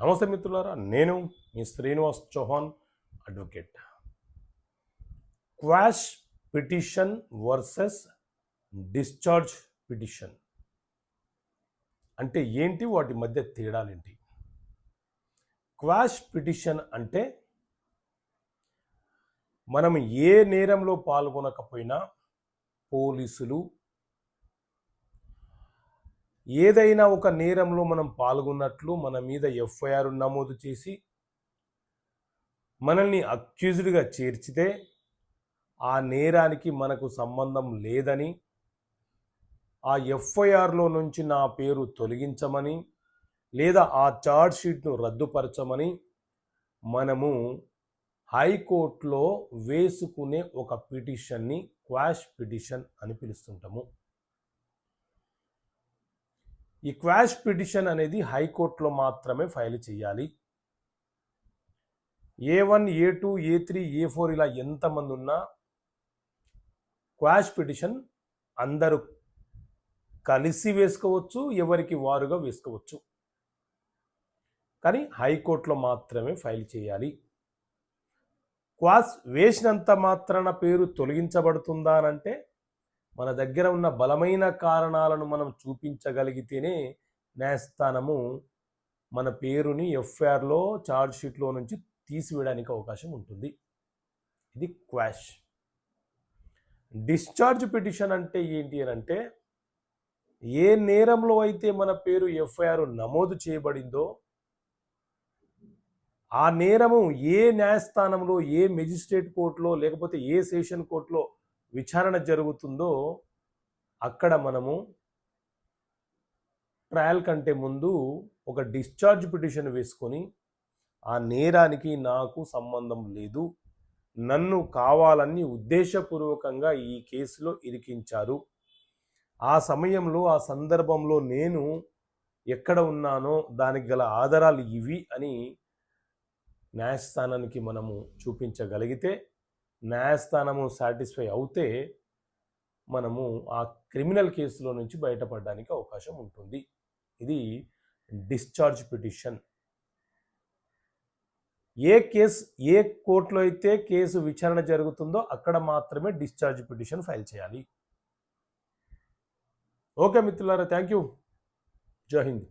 నమస్తే మిత్రులారా, నేను మీ Srinivas Chauhan advocate. Quash petition versus discharge petition అంటే ఏంటి, వాటి మధ్య తేడాలేంటి? క్వాష్ పిటిషన్ అంటే మనం ఏ నేరంలో పాల్గొనకపోయినా పోలీసులు ఏదైనా ఒక నేరంలో మనం పాల్గొన్నట్లు మన మీద ఎఫ్ఐఆర్ నమోదు చేసి మనల్ని అక్యూజ్డ్గా చేర్చితే ఆ నేరానికి మనకు సంబంధం లేదని, ఆ ఎఫ్ఐఆర్లో నుంచి నా పేరు తొలగించమని లేదా ఆ ఛార్జ్ షీట్ను రద్దుపరచమని మనము హైకోర్టులో వేసుకునే ఒక పిటిషన్ని క్వాష్ పిటిషన్ అని పిలుస్తుంటాము. ఈ క్వాష్ పిటిషన్ అనేది హైకోర్టులో మాత్రమే ఫైల్ చేయాలి. A1, A2, A3, A4 ఇలా ఎంతమంది ఉన్నా క్వాష్ పిటిషన్ అందరూ కలిసి వేసుకోవచ్చు, ఎవరికి వారుగా వేసుకోవచ్చు. కానీ హైకోర్టులో మాత్రమే ఫైల్ చేయాలి. క్వాష్ వేసినంత మాత్రాన పేరు తొలగించబడుతుందా అంటే మన దగ్గర ఉన్న బలమైన కారణాలను మనం చూపించగలిగితేనే న్యాయస్థానము మన పేరుని ఎఫ్ఐఆర్లో ఛార్జ్ షీట్లో నుంచి తీసివేయడానికి అవకాశం ఉంటుంది. ఇది క్వాష్. డిశ్చార్జ్ పిటిషన్ అంటే ఏంటి అని అంటే, ఏ నేరంలో అయితే మన పేరు ఎఫ్ఐఆర్ నమోదు చేయబడిందో ఆ నేరము ఏ న్యాయస్థానంలో, ఏ మెజిస్ట్రేట్ కోర్టులో లేకపోతే ఏ సెషన్ కోర్టులో విచారణ జరుగుతుందో అక్కడ మనము ట్రయల్ కంటే ముందు ఒక డిశ్చార్జ్ పిటిషన్ వేసుకొని ఆ నేరానికి నాకు సంబంధం లేదు, నన్ను కావాలని ఉద్దేశపూర్వకంగా ఈ కేసులో ఇరికించారు, ఆ సమయంలో ఆ సందర్భంలో నేను ఎక్కడ ఉన్నానో దానికి గల ఆధారాలు ఇవి అని న్యాయస్థానానికి మనము చూపించగలిగితే, న్యాయస్థానము సాటిస్ఫై అవుతే మనము ఆ క్రిమినల్ కేసులో నుంచి బయటపడడానికి అవకాశం ఉంటుంది. ఇది డిశ్చార్జ్ పిటిషన్. ఏ కోర్టులో అయితే కేసు విచారణ జరుగుతుందో అక్కడ మాత్రమే డిశ్చార్జ్ పిటిషన్ ఫైల్ చేయాలి. ఓకే మిత్రులారా, థ్యాంక్ యూ. జై హింద్.